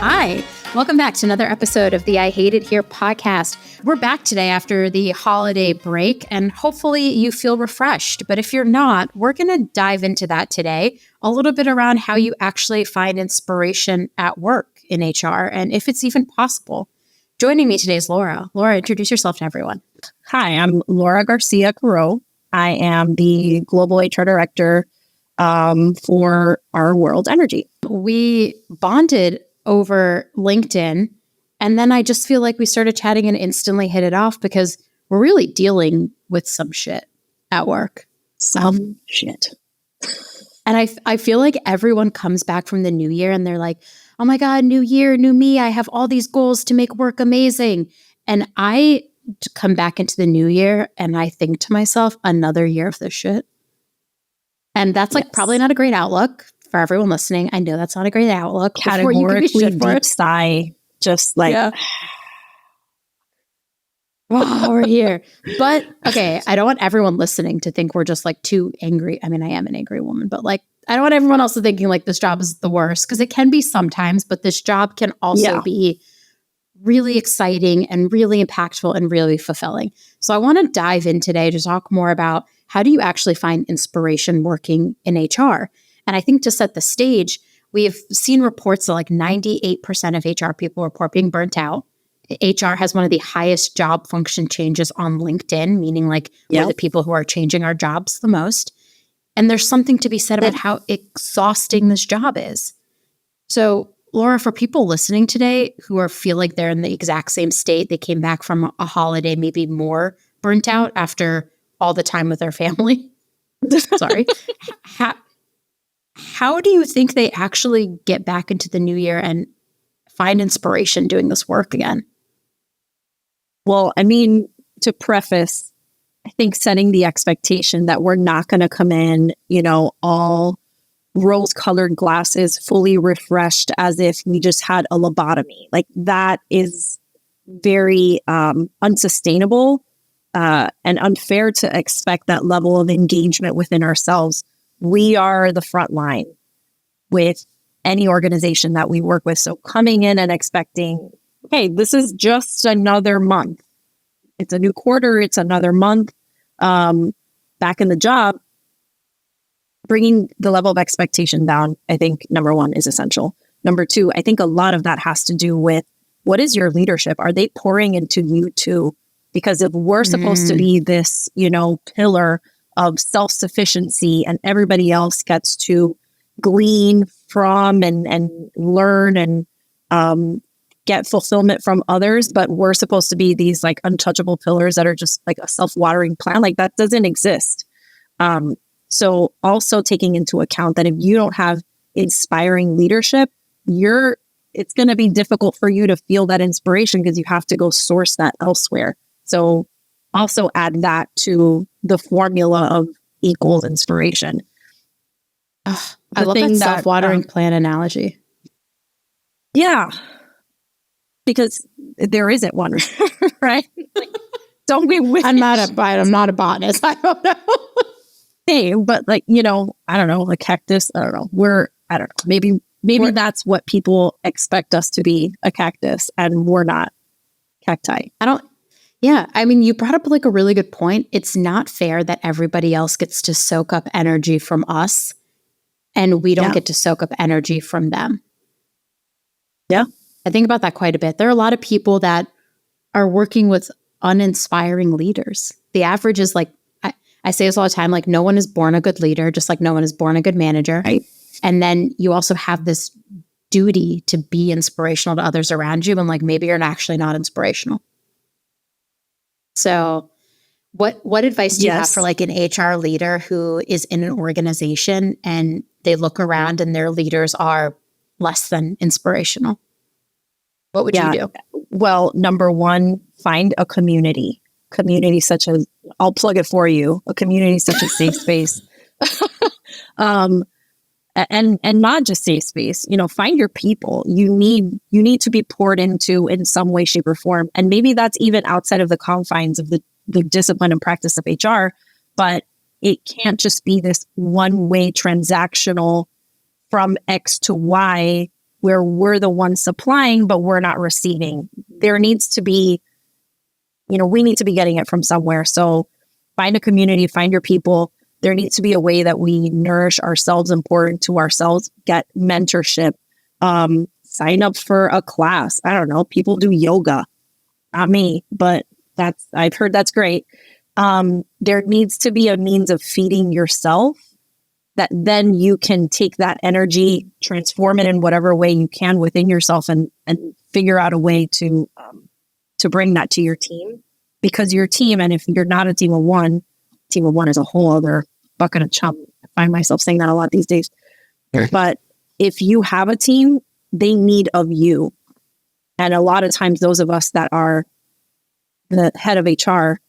Hi, welcome back to another episode of the I Hate It Here podcast. We're back today after the holiday break, and hopefully you feel refreshed. But if you're not, we're going to dive into that today, a little bit around how you actually find inspiration at work in HR, and if it's even possible. Joining me today is Laura. Laura, introduce yourself to everyone. Hi, I'm Laura Garcia Courrau. I am the Global HR Director for our World Energy. We bonded over LinkedIn, and then I just feel like we started chatting and instantly hit it off because we're really dealing with some shit at work. Some shit. And I feel like everyone comes back from the new year and they're like, oh my God, new year, new me. I have all these goals to make work amazing. And I come back into the new year and I think to myself, another year of this shit. And that's like probably not a great outlook for everyone listening. I know that's not a great outlook. Categorically deep sigh, just like, oh, we're here. But okay, I don't want everyone listening to think we're just like too angry. I mean, I am an angry woman, but like, I don't want everyone else to thinking like this job is the worst, because it can be sometimes, but this job can also be really exciting and really impactful and really fulfilling. So I want to dive in today to talk more about how do you actually find inspiration working in HR? And I think to set the stage, we've seen reports that like 98% of HR people report being burnt out. HR has one of the highest job function changes on LinkedIn, meaning like we're the people who are changing our jobs the most. And there's something to be said about how exhausting this job is. So Laura, for people listening today who feel like they're in the exact same state, they came back from a holiday, maybe more burnt out after all the time with their family. Sorry. How do you think they actually get back into the new year and find inspiration doing this work again? Well, I mean, to preface, I think setting the expectation that we're not going to come in, all rose-colored glasses, fully refreshed as if we just had a lobotomy. Like that is very unsustainable and unfair to expect that level of engagement within ourselves. We are the front line with any organization that we work with. So coming in and expecting, hey, this is just another month. It's a new quarter. It's another month back in the job. Bringing the level of expectation down, I think, number one, is essential. Number two, I think a lot of that has to do with what is your leadership? Are they pouring into you too? Because if we're supposed to be this, pillar of self-sufficiency and everybody else gets to glean from and learn and get fulfillment from others, but we're supposed to be these like untouchable pillars that are just like a self-watering plant, like that doesn't exist. So also taking into account that if you don't have inspiring leadership, it's going to be difficult for you to feel that inspiration because you have to go source that elsewhere. So also add that to the formula of equals inspiration. I love that self-watering plant analogy. Yeah. Because there isn't one, right? Don't we wish? I'm not a botanist. I don't know. Hey, but like, I don't know, a cactus. I don't know. I don't know. Maybe that's what people expect us to be, a cactus, and we're not cacti. Yeah. I mean, you brought up like a really good point. It's not fair that everybody else gets to soak up energy from us and we don't get to soak up energy from them. Yeah. I think about that quite a bit. There are a lot of people that are working with uninspiring leaders. The average is like, I say this all the time, like no one is born a good leader, just like no one is born a good manager. Right. And then you also have this duty to be inspirational to others around you. And like, maybe you're actually not inspirational. So what advice do you have for like an HR leader who is in an organization and they look around and their leaders are less than inspirational? What would you do? Well, number one, find a community such as, I'll plug it for you, a community such as Safe Space. And not just safe space, find your people. You need to be poured into in some way, shape, or form. And maybe that's even outside of the confines of the discipline and practice of HR, but it can't just be this one-way transactional from X to Y where we're the ones supplying, but we're not receiving. There needs to be, we need to be getting it from somewhere. So find a community, find your people. There needs to be a way that we nourish ourselves and pour into ourselves, get mentorship, sign up for a class. I don't know. People do yoga, not me, but I've heard that's great. There needs to be a means of feeding yourself that then you can take that energy, transform it in whatever way you can within yourself and figure out a way to bring that to your team. Because your team, and if you're not a team of one is a whole other bucket of chum. I find myself saying that a lot these days. But if you have a team, they need of you. And a lot of times those of us that are the head of HR,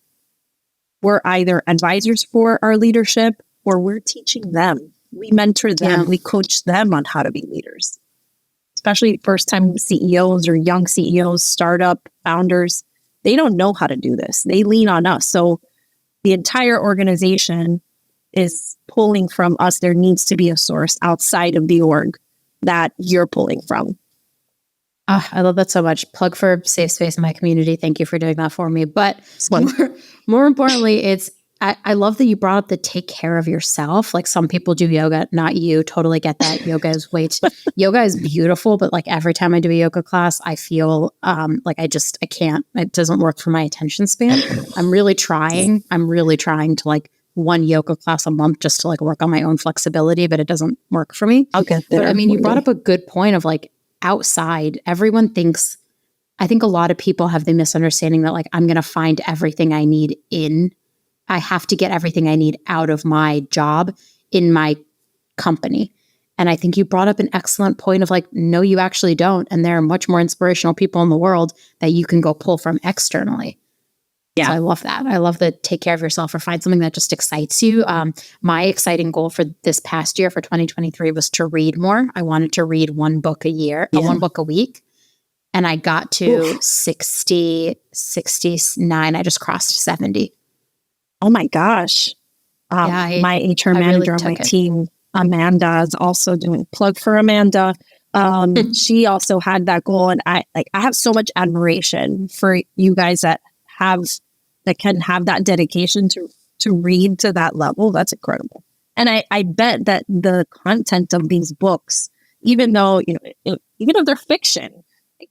we're either advisors for our leadership or we're teaching them. We mentor them. We coach them on how to be leaders, especially first-time CEOs or young CEOs, startup founders. They don't know how to do this. They lean on us. So the entire organization is pulling from us. There needs to be a source outside of the org that you're pulling from. Oh, I love that so much. Plug for safe space in my community. Thank you for doing that for me. But more importantly, I love that you brought up the take care of yourself. Like some people do yoga, not you. Totally get that. Yoga is beautiful, but like every time I do a yoga class, I feel like I can't. It doesn't work for my attention span. I'm really trying to like one yoga class a month just to like work on my own flexibility, but it doesn't work for me. I'll get there. But I mean, you brought up a good point of like outside. I think a lot of people have the misunderstanding that like I'm going to find everything I need I have to get everything I need out of my job in my company. And I think you brought up an excellent point of like, no, you actually don't. And there are much more inspirational people in the world that you can go pull from externally. Yeah. So I love that. I love the take care of yourself or find something that just excites you. My exciting goal for this past year for 2023 was to read more. I wanted to read one book a year, one book a week. And I got to 60, 69. I just crossed 70. Oh my gosh. My HR manager on my team, Amanda, is also doing plug for Amanda. She also had that goal. And I have so much admiration for you guys that can have that dedication to read to that level. That's incredible. And I bet that the content of these books, even though, even if they're fiction,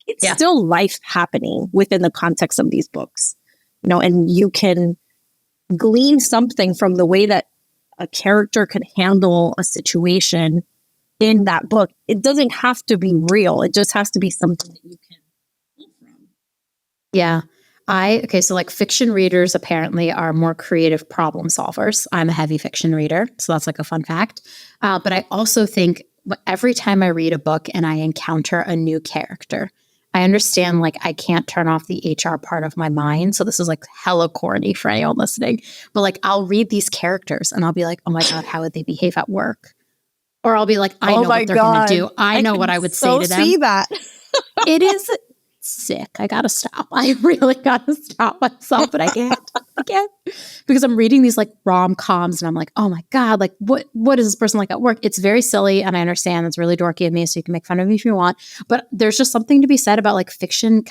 it's still life happening within the context of these books, and you can glean something from the way that a character could handle a situation in that book. It doesn't have to be real. It just has to be something that you can pull from. Yeah. So like fiction readers apparently are more creative problem solvers. I'm a heavy fiction reader, so that's like a fun fact. But I also think every time I read a book and I encounter a new character, I understand like I can't turn off the HR part of my mind. So this is like hella corny for anyone listening. But like I'll read these characters and I'll be like, oh my God, how would they behave at work? Or I'll be like, I know what they're going to do. I know what I would say to them. See that. It is sick. I got to stop. I really got to stop myself, but I can't. Because I'm reading these like rom-coms and I'm like, oh my God, like what is this person like at work? It's very silly. And I understand it's really dorky of me. So you can make fun of me if you want, but there's just something to be said about like fiction.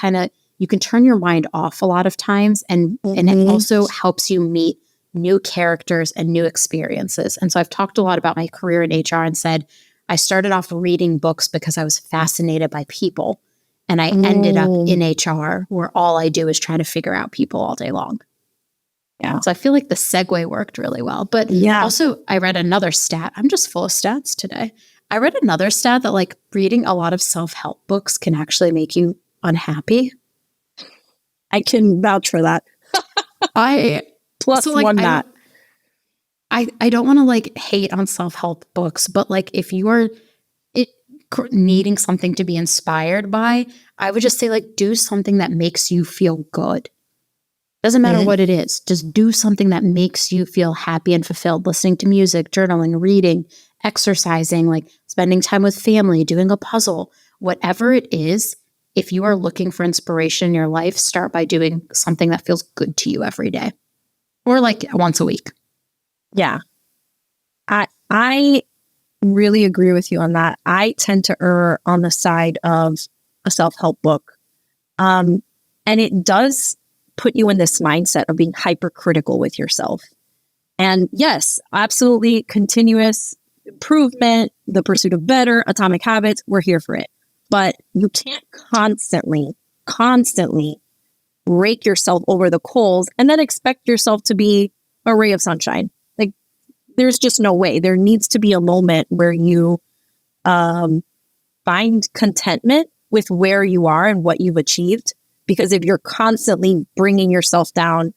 You can turn your mind off a lot of times. And it also helps you meet new characters and new experiences. And so I've talked a lot about my career in HR and said, I started off reading books because I was fascinated by people. And I ended up in HR where all I do is try to figure out people all day long. Yeah. So I feel like the segue worked really well. But also I read another stat. I'm just full of stats today. I read another stat that like reading a lot of self-help books can actually make you unhappy. I can vouch for that. I don't want to like hate on self-help books, but like if you are needing something to be inspired by, I would just say like do something that makes you feel good. Doesn't matter what it is. Just do something that makes you feel happy and fulfilled. Listening to music, journaling, reading, exercising, like spending time with family, doing a puzzle, whatever it is. If you are looking for inspiration in your life, start by doing something that feels good to you every day or like once a week. Yeah. I really agree with you on that. I tend to err on the side of a self-help book. And it does put you in this mindset of being hypercritical with yourself. And yes, absolutely continuous improvement, the pursuit of better, atomic habits, we're here for it. But you can't constantly rake yourself over the coals and then expect yourself to be a ray of sunshine. Like, there's just no way. There needs to be a moment where you find contentment with where you are and what you've achieved. Because if you're constantly bringing yourself down,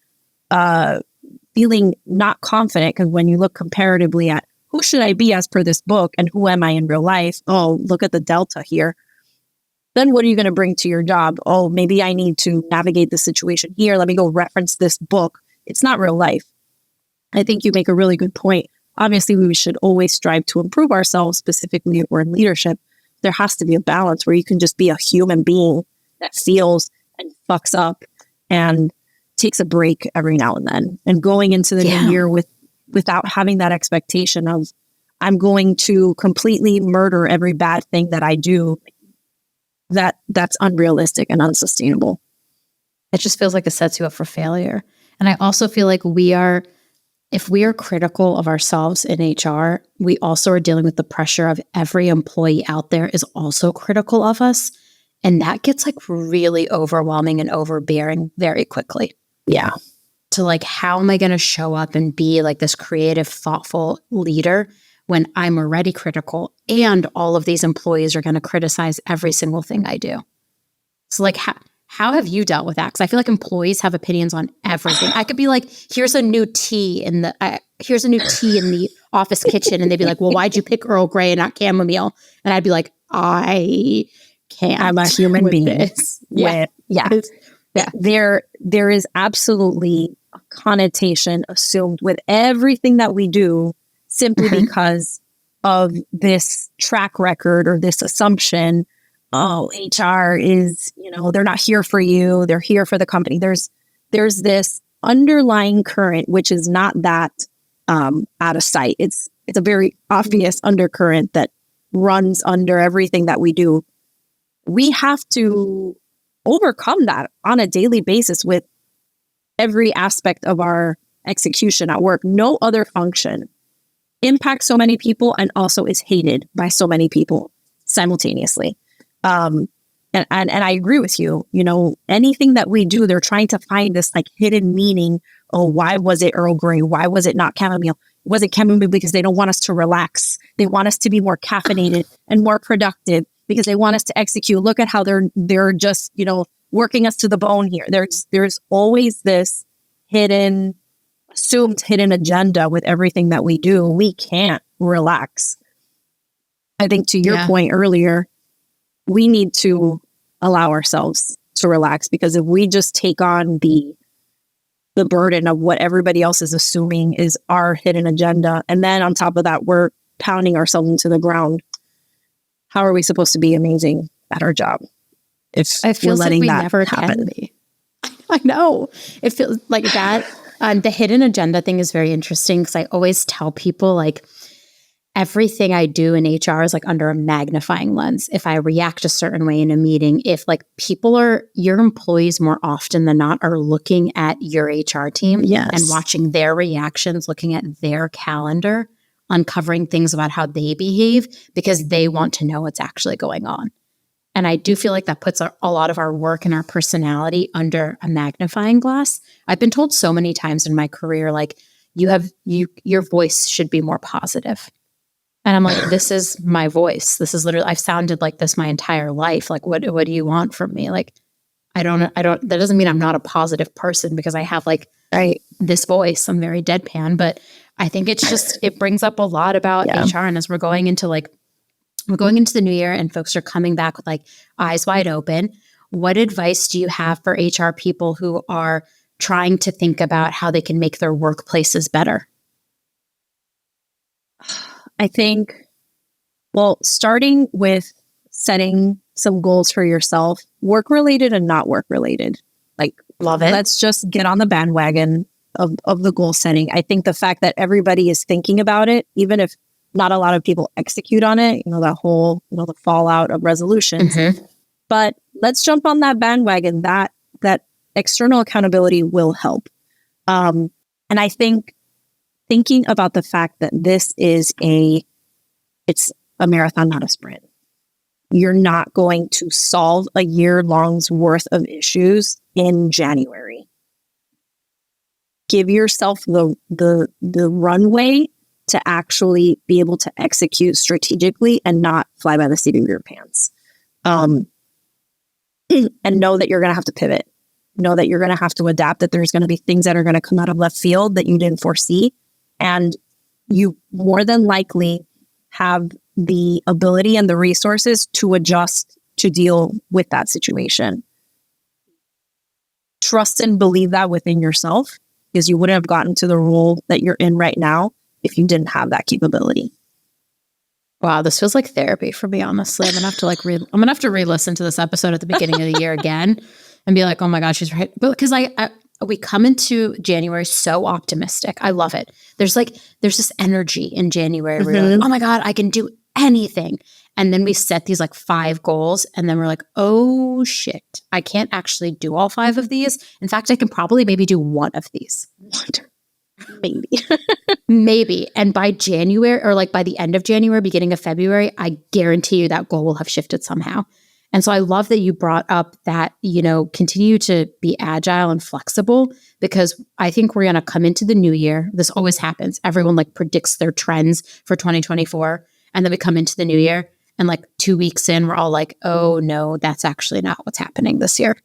feeling not confident, because when you look comparatively at who should I be as per this book and who am I in real life? Oh, look at the delta here. Then what are you going to bring to your job? Oh, maybe I need to navigate the situation here. Let me go reference this book. It's not real life. I think you make a really good point. Obviously, we should always strive to improve ourselves, specifically if we're in leadership. There has to be a balance where you can just be a human being that feels and fucks up and takes a break every now and then. And going into the new year without having that expectation of, I'm going to completely murder every bad thing that I do, that's unrealistic and unsustainable. It just feels like it sets you up for failure. And I also feel like if we are critical of ourselves in HR, we also are dealing with the pressure of every employee out there is also critical of us. And that gets like really overwhelming and overbearing very quickly. Yeah. To like, how am I going to show up and be like this creative, thoughtful leader when I'm already critical and all of these employees are going to criticize every single thing I do? So like, how have you dealt with that? Because I feel like employees have opinions on everything. I could be like, here's a new tea in the office kitchen. And they'd be like, well, why'd you pick Earl Grey and not chamomile? And I'd be like, I can't. I'm a human being. Yeah. There is absolutely a connotation assumed with everything that we do simply because of this track record or this assumption. Oh, HR is, they're not here for you. They're here for the company. There's this underlying current, which is not that out of sight. It's a very obvious undercurrent that runs under everything that we do. We have to overcome that on a daily basis with every aspect of our execution at work. No other function impacts so many people and also is hated by so many people simultaneously. And I agree with you. Anything that we do, they're trying to find this like hidden meaning. Oh, why was it Earl Grey? Why was it not chamomile? Was it chamomile because they don't want us to relax? They want us to be more caffeinated and more productive because they want us to execute. Look at how they're just, working us to the bone here. There's always this assumed hidden agenda with everything that we do. We can't relax. I think to your point earlier, we need to allow ourselves to relax, because if we just take on the burden of what everybody else is assuming is our hidden agenda, and then on top of that, we're pounding ourselves into the ground, how are we supposed to be amazing at our job if we're letting that never happen? Can be. I know. It feels like that. The hidden agenda thing is very interesting, because I always tell people like, everything I do in HR is like under a magnifying lens. If I react a certain way in a meeting, if like your employees more often than not are looking at your HR team and watching their reactions, looking at their calendar, uncovering things about how they behave because they want to know what's actually going on. And I do feel like that puts a lot of our work and our personality under a magnifying glass. I've been told so many times in my career, like, your voice should be more positive. And I'm like, this is my voice. This is literally, I've sounded like this my entire life. Like, what do you want from me? Like, I don't, that doesn't mean I'm not a positive person because I have like this voice. I'm very deadpan, but I think it brings up a lot about HR. And as we're going into the new year and folks are coming back with like eyes wide open, what advice do you have for HR people who are trying to think about how they can make their workplaces better? I think, starting with setting some goals for yourself, work-related and not work-related. Like, love it. Let's just get on the bandwagon of the goal setting. I think the fact that everybody is thinking about it, even if not a lot of people execute on it, that whole, the fallout of resolutions. Mm-hmm. But let's jump on that bandwagon. That external accountability will help. And I think thinking about the fact that this is it's a marathon, not a sprint. You're not going to solve a year-long's worth of issues in January. Give yourself the runway to actually be able to execute strategically and not fly by the seat of your pants. And know that you're going to have to pivot. Know that you're going to have to adapt, that there's going to be things that are going to come out of left field that you didn't foresee. And you more than likely have the ability and the resources to adjust to deal with that situation. Trust and believe that within yourself, because you wouldn't have gotten to the role that you're in right now if you didn't have that capability. Wow, this feels like therapy for me, honestly. I'm gonna have to re-listen to this episode at the beginning of the year again and be like, oh my gosh, she's right. But because we come into January so optimistic. I love it. There's this energy in January where you're like, oh my God, I can do anything. And then we set these 5 goals and then we're like, oh shit, I can't actually do all 5 of these. In fact, I can probably maybe do 1 of these. Maybe. Maybe. And by January or by the end of January, beginning of February, I guarantee you that goal will have shifted somehow. And so I love that you brought up that, continue to be agile and flexible, because I think we're going to come into the new year. This always happens. Everyone predicts their trends for 2024. And then we come into the new year and 2 weeks in, we're all like, oh no, that's actually not what's happening this year.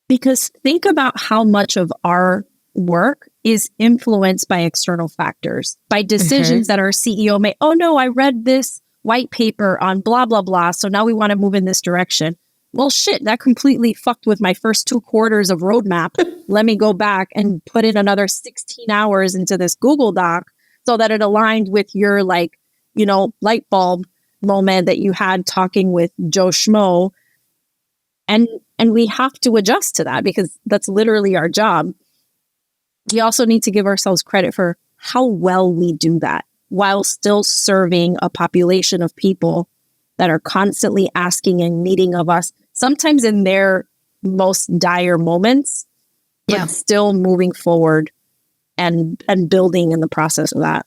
Because think about how much of our work is influenced by external factors, by decisions that our CEO made. Oh no, I read this white paper on blah, blah, blah. So now we want to move in this direction. Well, shit, that completely fucked with my first 2 quarters of roadmap. Let me go back and put in another 16 hours into this Google Doc so that it aligned with your light bulb moment that you had talking with Joe Schmo. And we have to adjust to that because that's literally our job. We also need to give ourselves credit for how well we do that while still serving a population of people that are constantly asking and needing of us, sometimes in their most dire moments, but still moving forward and building in the process of that.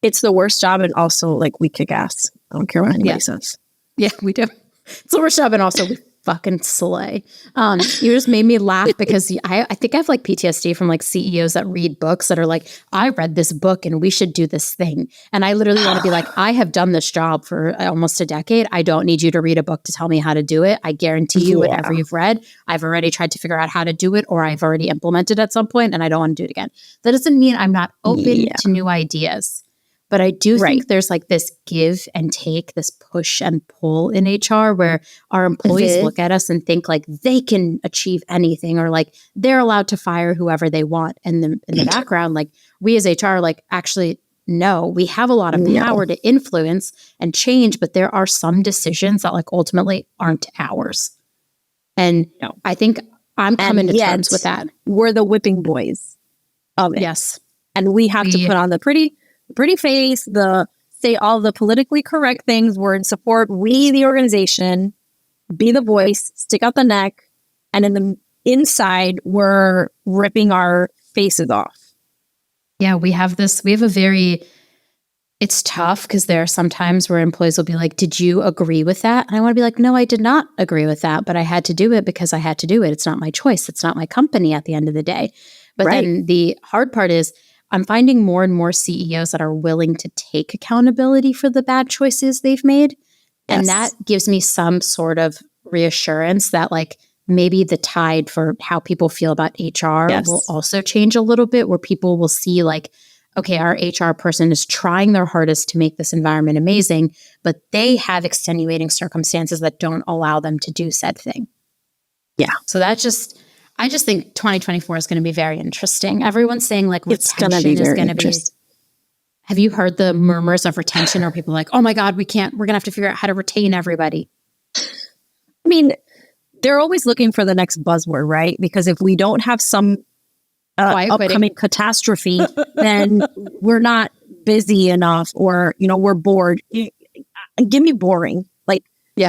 It's the worst job, and also we kick ass. I don't care what anybody says. Yeah, we do. It's the worst job, and also we fucking slay. You just made me laugh because I think I have PTSD from CEOs that read books that are I read this book and we should do this thing. And I literally want to be I have done this job for almost a decade. I don't need you to read a book to tell me how to do it. I guarantee you whatever you've read, I've already tried to figure out how to do it, or I've already implemented at some point and I don't want to do it again. That doesn't mean I'm not open to new ideas. But I do think there's this give and take, this push and pull in HR where our employees look at us and think they can achieve anything, or they're allowed to fire whoever they want. And then in the background, we as HR, actually, no, we have a lot of power to influence and change, but there are some decisions that ultimately aren't ours. And I think I'm coming to terms with that. We're the whipping boys of it. Yes. And we have to put on the pretty face, say all the politically correct things. We're in support. We, the organization, be the voice, stick out the neck. And in the inside, we're ripping our faces off. Yeah, it's tough because there are some times where employees will be like, did you agree with that? And I want to be like, no, I did not agree with that, but I had to do it because I had to do it. It's not my choice. It's not my company at the end of the day. But then the hard part is, I'm finding more and more CEOs that are willing to take accountability for the bad choices they've made. And that gives me some sort of reassurance that maybe the tide for how people feel about HR will also change a little bit, where people will see okay, our HR person is trying their hardest to make this environment amazing, but they have extenuating circumstances that don't allow them to do said thing. Yeah. So I just think 2024 is going to be very interesting. Everyone's saying retention is going to be. Have you heard the murmurs of retention, or people oh my God, we're going to have to figure out how to retain everybody? I mean, they're always looking for the next buzzword, right? Because if we don't have some upcoming catastrophe, then we're not busy enough, or, we're bored. Give me boring. Like,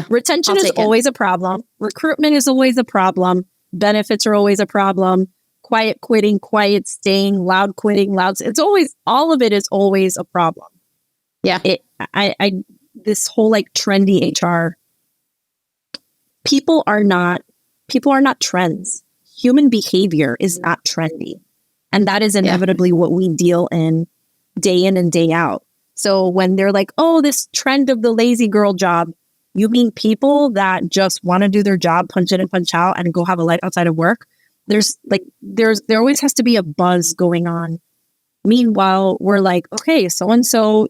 retention is always a problem. Recruitment is always a problem. Benefits are always a problem. Quiet quitting, quiet staying, loud quitting, loud. It's always, all of it is always a problem. Yeah. This whole like trendy HR, people are not trends. Human behavior is not trendy. And that is inevitably what we deal in and day out. So when they're like, oh, this trend of the lazy girl job, you mean people that just want to do their job, punch in and punch out, and go have a life outside of work? There always has to be a buzz going on. Meanwhile, we're like, okay, so-and-so,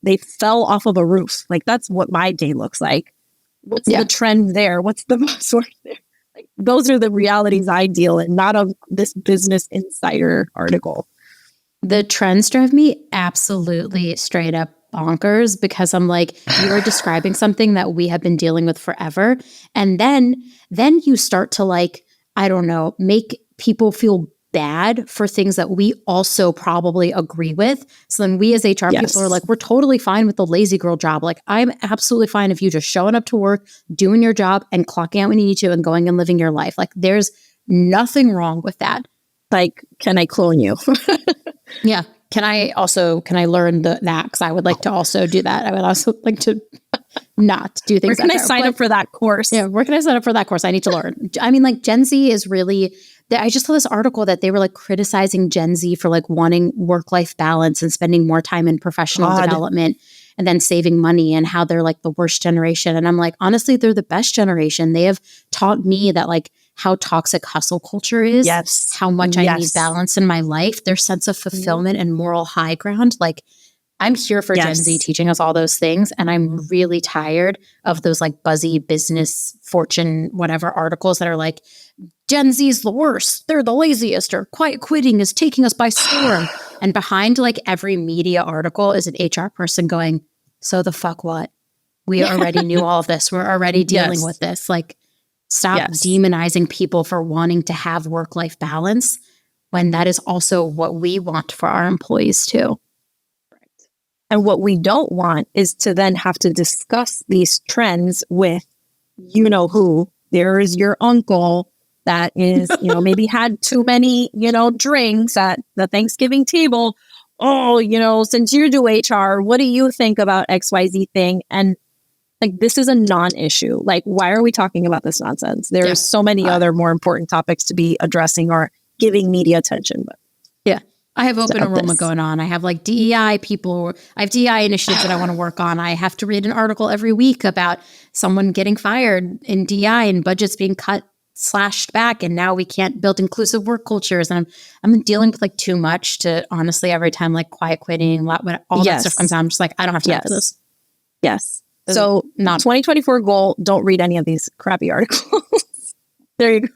they fell off of a roof. Like, that's what my day looks like. What's the trend there? What's the buzzword there? Like, those are the realities I deal in, not of this Business Insider article. The trends drive me absolutely straight up bonkers, because I'm like, you are describing something that we have been dealing with forever. And then you start to, like, I don't know, make people feel bad for things that we also probably agree with. So then we as HR people are like, we're totally fine with the lazy girl job. Like, I'm absolutely fine if you just showing up to work, doing your job, and clocking out when you need to, and going and living your life. Like, there's nothing wrong with that. Like, can I clone you? Yeah. Can I learn that? Because I would like to also do that. I would also like to not do things. Where can I sign up for that course? Yeah, where can I sign up for that course? I need to learn. I mean, like, Gen Z is really, I just saw this article that they were like criticizing Gen Z for like wanting work-life balance and spending more time in professional development and then saving money, and how they're like the worst generation. And I'm like, honestly, they're the best generation. They have taught me that, like, how toxic hustle culture is, how much I need balance in my life, their sense of fulfillment and moral high ground. Like, I'm here for Gen Z teaching us all those things. And I'm really tired of those like buzzy business fortune, whatever articles that are like, Gen Z is the worst, they're the laziest, or quiet quitting is taking us by storm. And behind like every media article is an HR person going, so the fuck what? We already knew all of this. We're already dealing with this. Like, stop demonizing people for wanting to have work-life balance, when that is also what we want for our employees too. And what we don't want is to then have to discuss these trends with, who. There is your uncle that is, maybe had too many, drinks at the Thanksgiving table. Oh, since you do HR, what do you think about XYZ thing? And like, this is a non-issue. Like, why are we talking about this nonsense? There's so many other more important topics to be addressing or giving media attention. But I have open enrollment going on. I have like DEI people. I have DEI initiatives that I want to work on. I have to read an article every week about someone getting fired in DEI and budgets being slashed back. And now we can't build inclusive work cultures. And I'm dealing with like too much to, honestly, every time like quiet quitting, all that stuff comes out, I'm just like, I don't have time for this. Yes. So 2024 goal, don't read any of these crappy articles. There you go.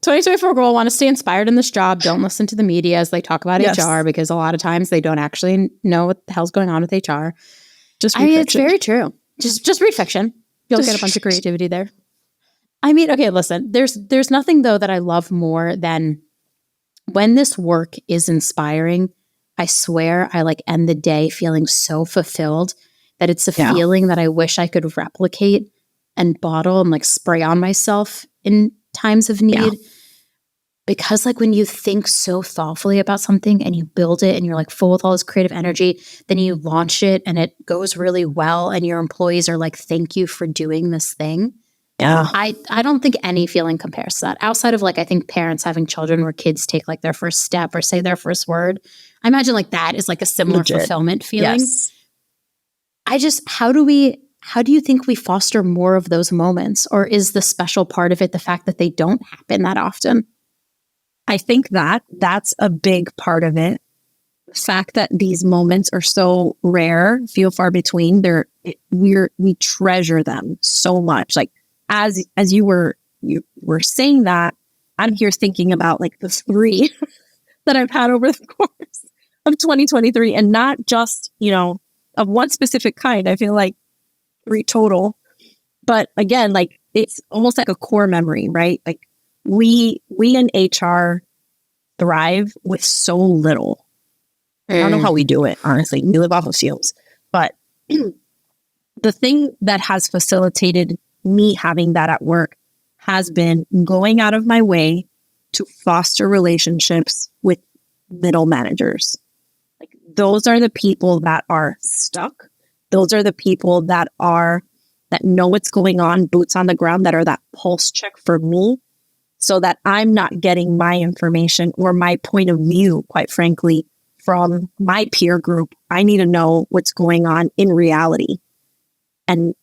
2024 goal, want to stay inspired in this job. Don't listen to the media as they talk about HR, because a lot of times they don't actually know what the hell's going on with HR. Just read fiction. It's very true. Just read fiction. You'll get a bunch of creativity there. I mean, okay, listen, there's nothing though that I love more than when this work is inspiring. I swear I like end the day feeling so fulfilled that it's a feeling that I wish I could replicate and bottle and like spray on myself in times of need. Because like when you think so thoughtfully about something and you build it and you're like full with all this creative energy, then you launch it and it goes really well and your employees are like, thank you for doing this thing. Yeah. I don't think any feeling compares to that. Outside of like, I think parents having children where kids take like their first step or say their first word. I imagine like that is like a similar fulfillment feeling. Yes. How do you think we foster more of those moments? Or is the special part of it the fact that they don't happen that often? I think that's a big part of it. The fact that these moments are so rare, few far between, we treasure them so much. Like as you were saying that, I'm here thinking about like the 3 that I've had over the course of 2023, and not just, of one specific kind. I feel like 3 total. But again, like it's almost like a core memory, right? Like we in HR thrive with so little. I don't know how we do it, honestly. We live off of fumes. But the thing that has facilitated me having that at work has been going out of my way to foster relationships with middle managers. Like, those are the people that are stuck. Those are the people that know what's going on, boots on the ground, that are that pulse check for me, so that I'm not getting my information or my point of view, quite frankly, from my peer group. I need to know what's going on in reality. And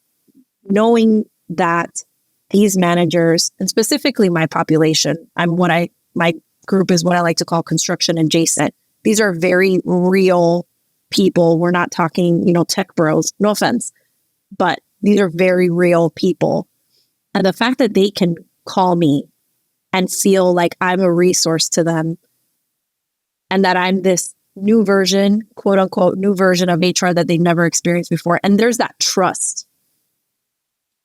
knowing that these managers, and specifically my population, my group is what I like to call construction adjacent. These are very real people. We're not talking, tech bros, no offense, but these are very real people. And the fact that they can call me and feel like I'm a resource to them, and that I'm this new version, quote unquote, new version of HR that they've never experienced before. And there's that trust.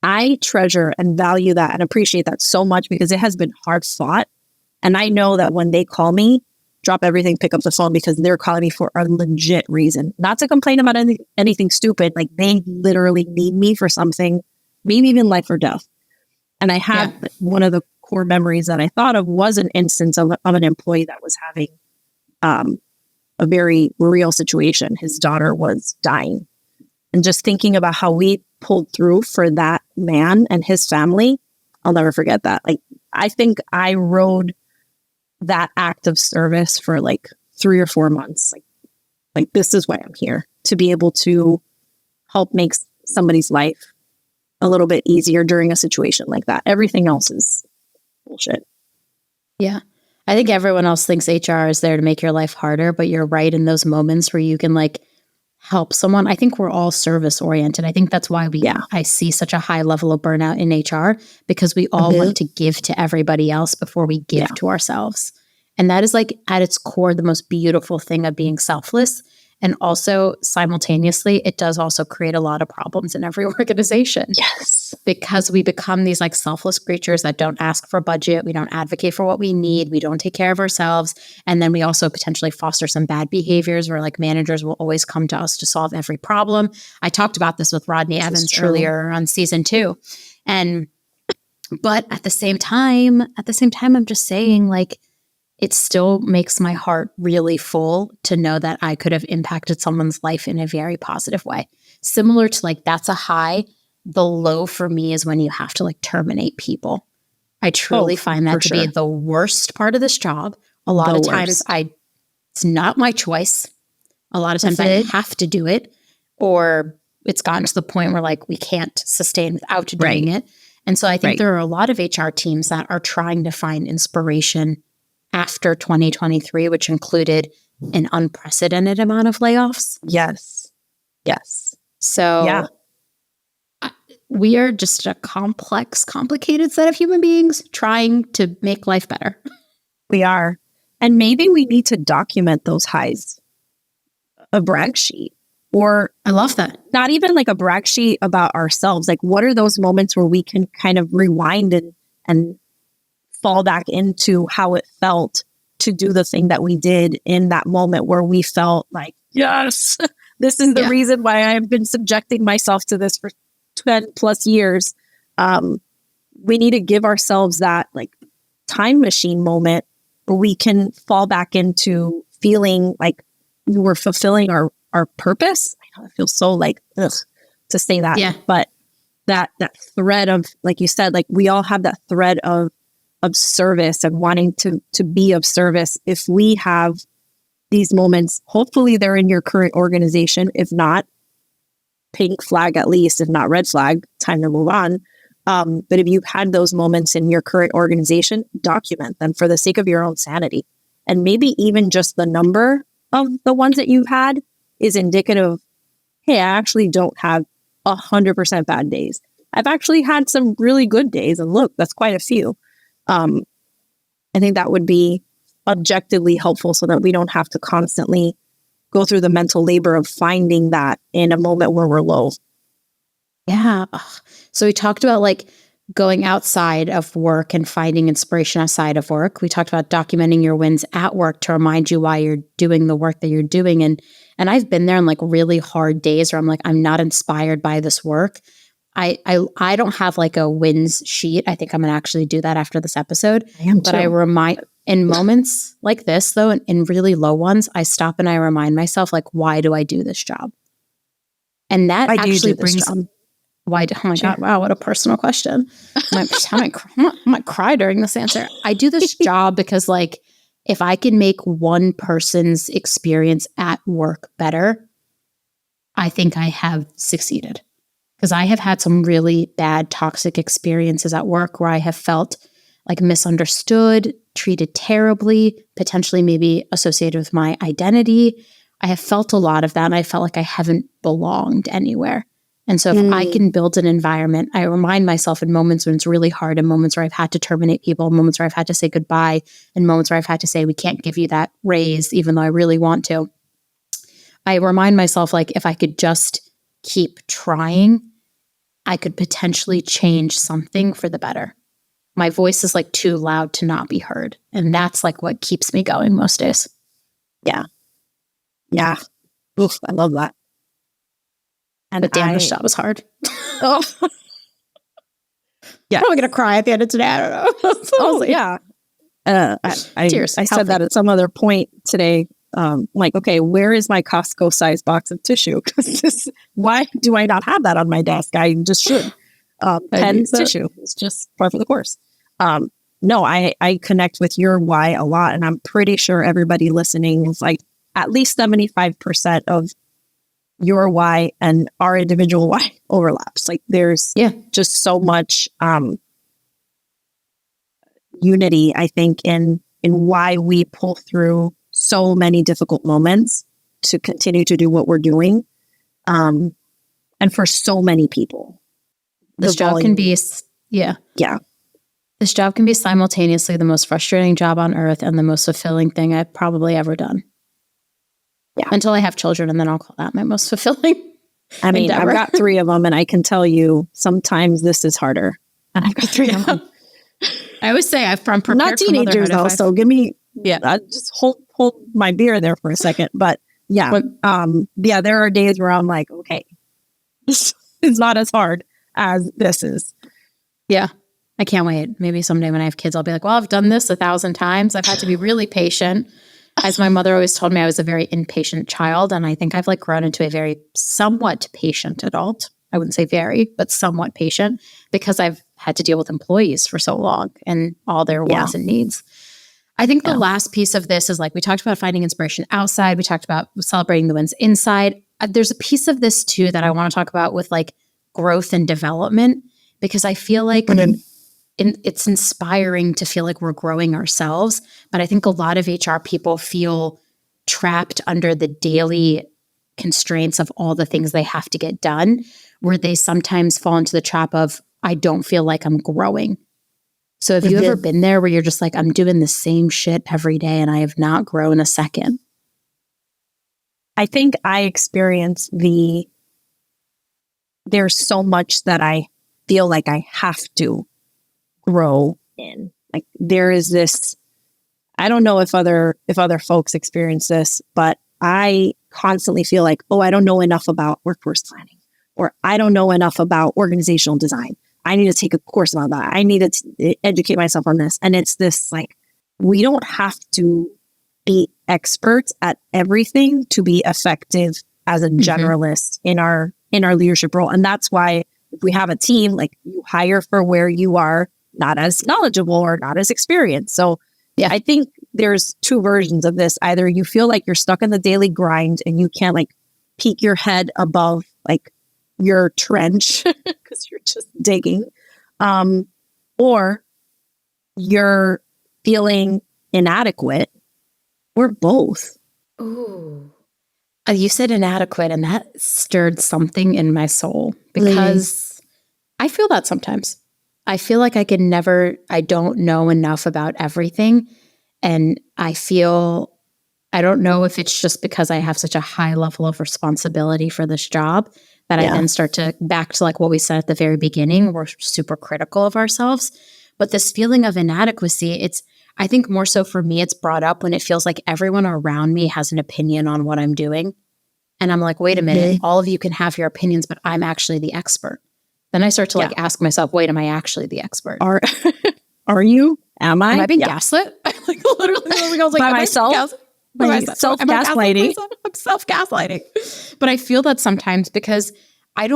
I treasure and value that and appreciate that so much, because it has been hard fought. And I know that when they call me, drop everything, pick up the phone, because they're calling me for a legit reason. Not to complain about anything stupid. Like, they literally need me for something, maybe even life or death. And I have one of the core memories that I thought of was an instance of an employee that was having a very real situation. His daughter was dying. And just thinking about how we pulled through for that man and his family, I'll never forget that. Like, I think I rode that act of service for like 3 or 4 months. Like this is why I'm here, to be able to help make somebody's life a little bit easier during a situation like that. Everything else is bullshit. Yeah. I think everyone else thinks HR is there to make your life harder, but you're right, in those moments where you can like help someone. I think we're all service oriented. I think that's why I see such a high level of burnout in HR, because we all want to give to everybody else before we give to ourselves. And that is like at its core, the most beautiful thing of being selfless. And also simultaneously, it does also create a lot of problems in every organization. Yes. Because we become these like selfless creatures that don't ask for budget. We don't advocate for what we need. We don't take care of ourselves. And then we also potentially foster some bad behaviors where like managers will always come to us to solve every problem. I talked about this with Rodney Evans earlier on season 2. But at the same time, I'm just saying, like, it still makes my heart really full to know that I could have impacted someone's life in a very positive way. Similar to like, that's a high. The low for me is when you have to like terminate people. I truly find that to be the worst part of this job. A lot of times it's not my choice. A lot of times I have to do it, or it's gotten to the point where like we can't sustain without doing it. And so I think there are a lot of HR teams that are trying to find inspiration after 2023, which included an unprecedented amount of layoffs. Yes. So we are just a complicated set of human beings trying to make life better. We are. And maybe we need to document those highs. A brag sheet. Or I love that. Not even like a brag sheet about ourselves. Like, what are those moments where we can kind of rewind and fall back into how it felt to do the thing that we did in that moment, where we felt like, yes, this is the reason why I've been subjecting myself to this for 10 plus years. We need to give ourselves that like time machine moment where we can fall back into feeling like we were fulfilling our purpose. I know it feels so like, to say that, but that thread of, like you said, like we all have that thread of service and wanting to be of service. If we have these moments, hopefully they're in your current organization. If not, pink flag at least. If not red flag, time to move on. But if you've had those moments in your current organization, document them for the sake of your own sanity. And maybe even just the number of the ones that you've had is indicative of, hey, I actually don't have 100% bad days. I've actually had some really good days. And look, that's quite a few. I think that would be objectively helpful so that we don't have to constantly go through the mental labor of finding that in a moment where we're low. Yeah. So we talked about like going outside of work and finding inspiration outside of work. We talked about documenting your wins at work to remind you why you're doing the work that you're doing. And I've been there on like really hard days where I'm like, I'm not inspired by this work. I don't have like a wins sheet. I think I'm going to actually do that after this episode. I am but too. I remind in moments like this though, in really low ones, I stop and I remind myself like, why do I do this job? And that actually brings why? Oh my God! Wow, what a personal question. I might cry during this answer. I do this job because, like, if I can make one person's experience at work better, I think I have succeeded. Because I have had some really bad, toxic experiences at work where I have felt like misunderstood, treated terribly, potentially maybe associated with my identity. I have felt a lot of that, and I felt like I haven't belonged anywhere. And so if I can build an environment, I remind myself in moments when it's really hard, in moments where I've had to terminate people, moments where I've had to say goodbye, and moments where I've had to say, we can't give you that raise, even though I really want to. I remind myself, like, if I could just keep trying, I could potentially change something for the better. My voice is like too loud to not be heard. And that's like what keeps me going most days. Yeah. Yeah. Oof, I love that. But damn, this job is hard. Oh. Yeah. I'm probably going to cry at the end of today. I don't know. Oh, yeah. Tears. I said that at some other point today. Like, okay, where is my Costco size box of tissue? Because why do I not have that on my desk? I just should. Pen, tissue. It's just par for the course. No, I connect with your why a lot. And I'm pretty sure everybody listening is like at least 75% of your why and our individual why overlaps. Like there's just so much unity, I think, in why we pull through so many difficult moments to continue to do what we're doing. And for so many people. This job can be, This job can be simultaneously the most frustrating job on earth and the most fulfilling thing I've probably ever done. Yeah. Until I have children, and then I'll call that my most fulfilling. I mean, endeavor. I've got 3 of them, and I can tell you sometimes this is harder. And I've got 3 of them. I always say I'm prepared. Not teenagers, though. So give me, just hold my beer there for a second. But there are days where I'm like, okay, this is not as hard as this is. Yeah. I can't wait. Maybe someday when I have kids, I'll be like, well, I've done this 1,000 times. I've had to be really patient. As my mother always told me, I was a very impatient child. And I think I've like grown into a very somewhat patient adult. I wouldn't say very, but somewhat patient because I've had to deal with employees for so long and all their wants and needs. I think the last piece of this is like, we talked about finding inspiration outside. We talked about celebrating the wins inside. There's a piece of this too that I want to talk about with like growth and development, because I feel like it's inspiring to feel like we're growing ourselves. But I think a lot of HR people feel trapped under the daily constraints of all the things they have to get done, where they sometimes fall into the trap of, I don't feel like I'm growing. So have you ever been there where you're just like, I'm doing the same shit every day and I have not grown a second? I think I experience there's so much that I feel like I have to grow in. Like there is this, I don't know if other folks experience this, but I constantly feel like, oh, I don't know enough about workforce planning, or I don't know enough about organizational design. I need to take a course on that. I need to educate myself on this. And it's this like, we don't have to be experts at everything to be effective as a generalist in our leadership role. And that's why if we have a team, like you hire for where you are not as knowledgeable or not as experienced. So I think there's 2 versions of this. Either you feel like you're stuck in the daily grind and you can't like peek your head above like your trench because you're just digging, or you're feeling inadequate, or both. Ooh. You said inadequate, and that stirred something in my soul because I feel that sometimes. I feel like I don't know enough about everything. And I I don't know if it's just because I have such a high level of responsibility for this job that I then start to back to like what we said at the very beginning. We're super critical of ourselves. But this feeling of inadequacy, I think more so for me, it's brought up when it feels like everyone around me has an opinion on what I'm doing. And I'm like, wait a minute, all of you can have your opinions, but I'm actually the expert. Then I start to like ask myself, wait, am I actually the expert? Are you? Am I? Am I being gaslit? Like literally, I was like, by myself? Self-gaslighting. I'm self-gaslighting. But I feel that sometimes because I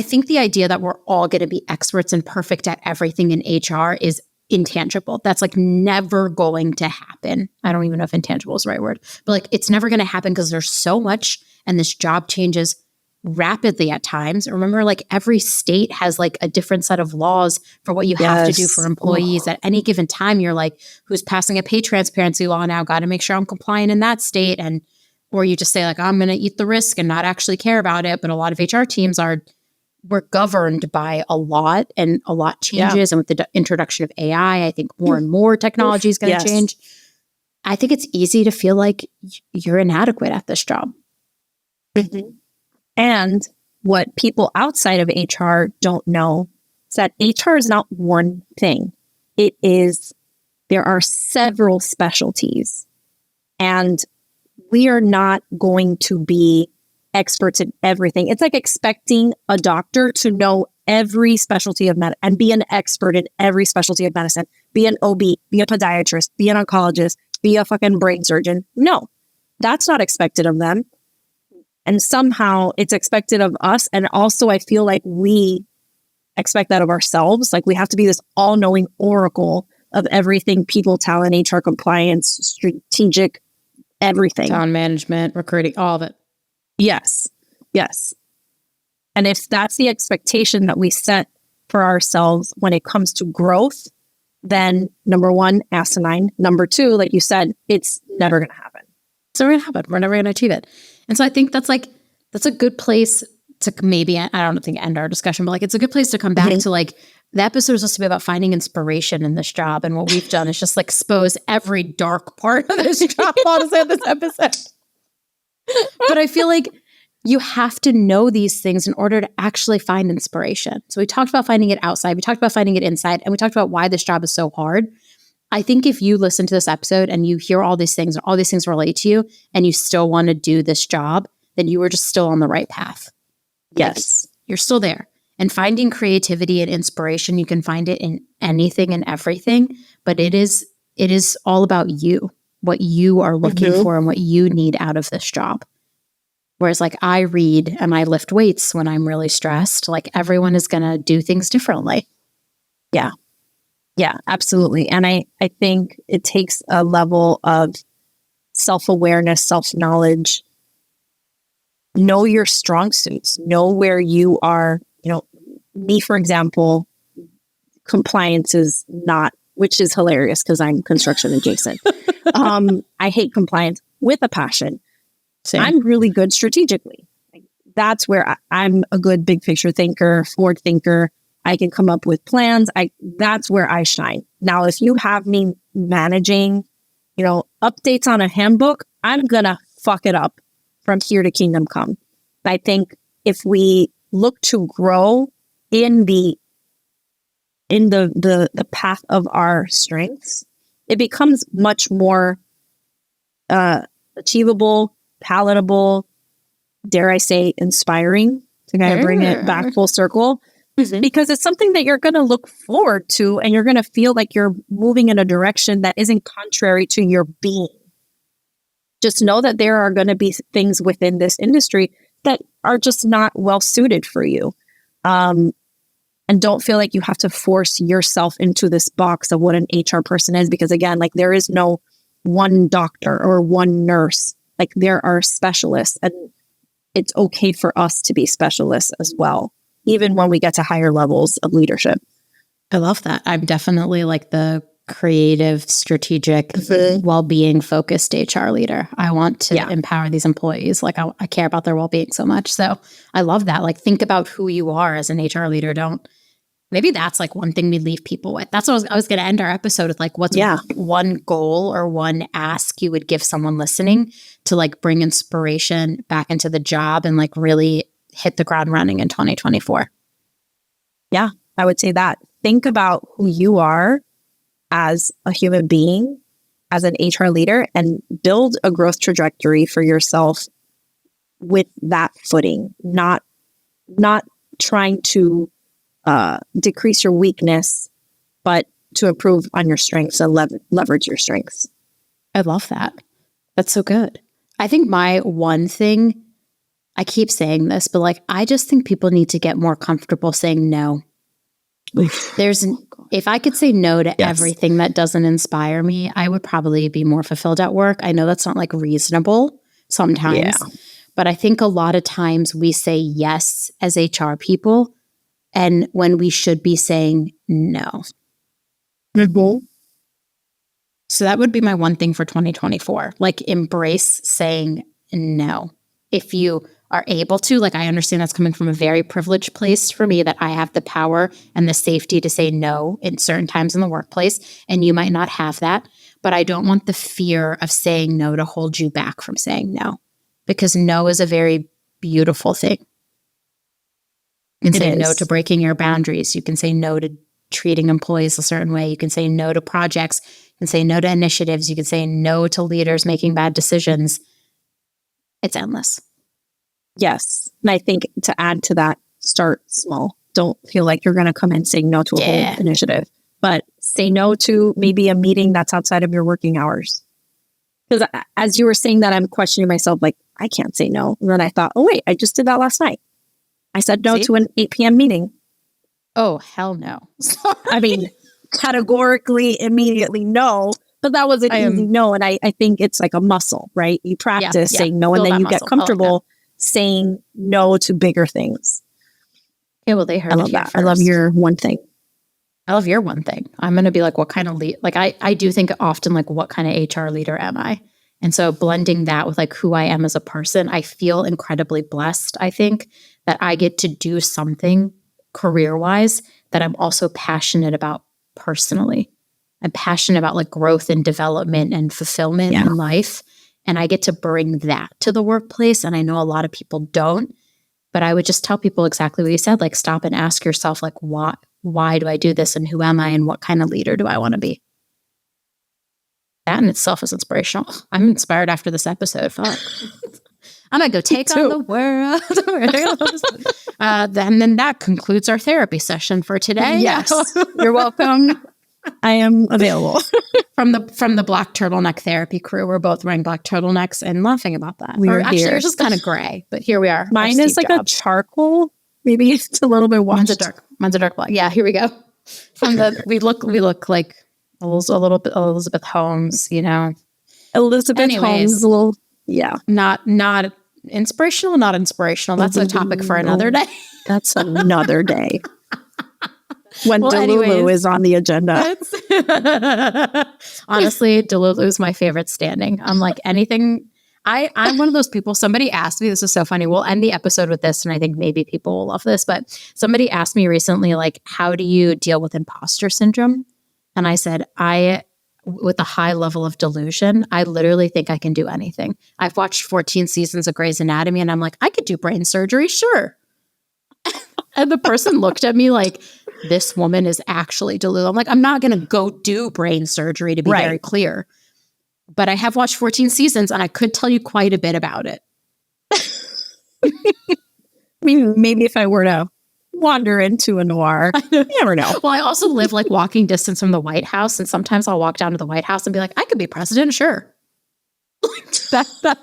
think the idea that we're all going to be experts and perfect at everything in HR is intangible. That's like never going to happen. I don't even know if intangible is the right word, but like it's never going to happen because there's so much and this job changes rapidly at times. Remember, like every state has like a different set of laws for what you have to do for employees. At any given time, you're like, who's passing a pay transparency law now? Got to make sure I'm compliant in that state. Or you just say like, I'm going to eat the risk and not actually care about it. But a lot of HR teams we're governed by a lot, and a lot changes. And with the introduction of AI, I think more and more technology is going to change. I think it's easy to feel like you're inadequate at this job. Mm-hmm. And what people outside of HR don't know is that HR is not one thing. There are several specialties, and we are not going to be experts in everything. It's like expecting a doctor to know every specialty of medicine and be an expert in every specialty of medicine, be an OB, be a podiatrist, be an oncologist, be a fucking brain surgeon. No, that's not expected of them. And somehow it's expected of us. And also I feel like we expect that of ourselves. Like we have to be this all-knowing oracle of everything: people, talent, HR, compliance, strategic, everything. Talent management, recruiting, all of it. Yes. And if that's the expectation that we set for ourselves when it comes to growth, then number one, asinine. Number two, like you said, it's never going to happen. It's never going to happen. We're never going to achieve it. And so I think that's a good place to maybe, I don't think end our discussion, but like it's a good place to come back to like the episode is supposed to be about finding inspiration in this job. And what we've done is just like expose every dark part of this job, honestly, in this episode. But I feel like you have to know these things in order to actually find inspiration. So we talked about finding it outside, we talked about finding it inside, and we talked about why this job is so hard. I think if you listen to this episode and you hear all these things, or all these things relate to you, and you still want to do this job, then you were just still on the right path. Yes. Like, you're still there. And finding creativity and inspiration, you can find it in anything and everything, but it is all about you, what you are looking for and what you need out of this job. Whereas like I read and I lift weights when I'm really stressed, like everyone is going to do things differently. Yeah, absolutely. And I think it takes a level of self-awareness, self-knowledge. Know your strong suits. Know where you are. Me, for example, compliance is not, which is hilarious because I'm construction adjacent. I hate compliance with a passion. Same. I'm really good strategically. That's where I'm a good big picture thinker, forward thinker. I can come up with plans. That's where I shine. Now, if you have me managing, updates on a handbook, I'm going to fuck it up from here to kingdom come. I think if we look to grow in the path of our strengths, it becomes much more achievable, palatable, dare I say, inspiring, to kind of bring it back full circle. Because it's something that you're going to look forward to, and you're going to feel like you're moving in a direction that isn't contrary to your being. Just know that there are going to be things within this industry that are just not well suited for you. And don't feel like you have to force yourself into this box of what an HR person is. Because again, like there is no one doctor or one nurse. Like there are specialists, and it's okay for us to be specialists as well, even when we get to higher levels of leadership. I love that. I'm definitely like the creative, strategic, well-being focused HR leader. I want to empower these employees. Like I care about their well-being so much. So I love that. Like think about who you are as an HR leader. Don't Maybe that's like one thing we leave people with. That's what I was going to end our episode with, like, what's one goal or one ask you would give someone listening to like bring inspiration back into the job and like really hit the ground running in 2024. Yeah, I would say that. Think about who you are as a human being, as an HR leader, and build a growth trajectory for yourself with that footing, not trying to decrease your weakness, but to improve on your strengths and leverage your strengths. I love that. That's so good. I think my one thing, I keep saying this, but like, I just think people need to get more comfortable saying no. If I could say no to everything that doesn't inspire me, I would probably be more fulfilled at work. I know that's not like reasonable sometimes, but I think a lot of times we say yes as HR people, and when we should be saying no. So that would be my one thing for 2024. Like, embrace saying no. If you are able to, like, I understand that's coming from a very privileged place for me, that I have the power and the safety to say no in certain times in the workplace, and you might not have that. But I don't want the fear of saying no to hold you back from saying no, because no is a very beautiful thing. You can say no to breaking your boundaries. You can say no to treating employees a certain way. You can say no to projects. You can say no to initiatives. You can say no to leaders making bad decisions. It's endless. Yes. And I think to add to that, start small. Don't feel like you're going to come in saying no to a whole initiative, but say no to maybe a meeting that's outside of your working hours. Because as you were saying that, I'm questioning myself, like, I can't say no. And then I thought, oh, wait, I just did that last night. I said no to an 8 p.m. meeting. Oh, hell no. I mean, categorically, immediately no. But that was an easy no. And I think it's like a muscle, right? You practice saying no, and then you get comfortable saying no to bigger things. Yeah, well, they heard I love that. I love your one thing. I love your one thing. I'm going to be like, what kind of lead? Like, I do think often, like, what kind of HR leader am I? And so blending that with like who I am as a person, I feel incredibly blessed, I think, that I get to do something career-wise that I'm also passionate about personally. I'm passionate about like growth and development and fulfillment in life. And I get to bring that to the workplace. And I know a lot of people don't, but I would just tell people exactly what you said, like, stop and ask yourself, like, why do I do this? And who am I? And what kind of leader do I want to be? That in itself is inspirational. I'm inspired after this episode. Fuck. I'm going to go take on the world. Then that concludes our therapy session for today. Yes. You're welcome. I am available. From the black turtleneck therapy crew. We're both wearing black turtlenecks and laughing about that. Actually, yours is kind of gray, but here we are. Mine is like a charcoal. Maybe it's a little bit washed. Mine's a dark black. Yeah, here we go. We look like a little bit Elizabeth Holmes, you know. Elizabeth Holmes, a little, not inspirational, not inspirational. That's a topic for another day. That's another day. When Delulu is on the agenda. Honestly, Delulu is my favorite standing. I'm like, anything. I'm one of those people. Somebody asked me, this is so funny. We'll end the episode with this, and I think maybe people will love this, but somebody asked me recently, like, how do you deal with imposter syndrome? And I said, with a high level of delusion, I literally think I can do anything. I've watched 14 seasons of Grey's Anatomy, and I'm like, I could do brain surgery, sure. And the person looked at me like, this woman is actually delulu. I'm like, I'm not going to go do brain surgery, to be very clear. But I have watched 14 seasons, and I could tell you quite a bit about it. I mean, maybe if I were to wander into a noir, you never know. Well, I also live like walking distance from the White House, and sometimes I'll walk down to the White House and be like, I could be president, sure. That's what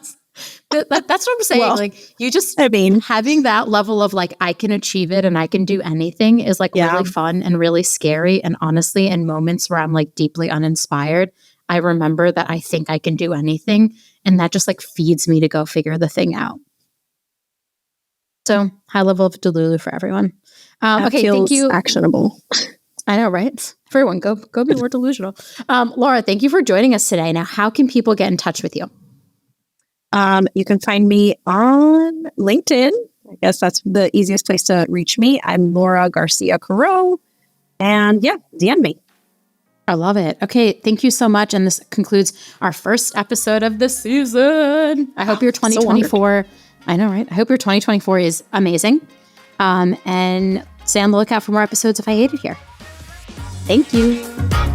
I'm saying. Well, like, you just, having that level of like, I can achieve it and I can do anything is like really fun and really scary. And honestly, in moments where I'm like deeply uninspired, I remember that I think I can do anything, and that just like feeds me to go figure the thing out. So high level of Delulu for everyone. Okay, thank you. Actionable. I know, right? Everyone, go be more delusional. Laura, thank you for joining us today. Now, how can people get in touch with you? You can find me on LinkedIn. I guess that's the easiest place to reach me. I'm Laura Garcia Courrau. And yeah, DM me. I love it. Okay, thank you so much. And this concludes our first episode of the season. I hope your 2024, I know, right? I hope your 2024 is amazing. And stay on the lookout for more episodes if I Hate It Here. Thank you.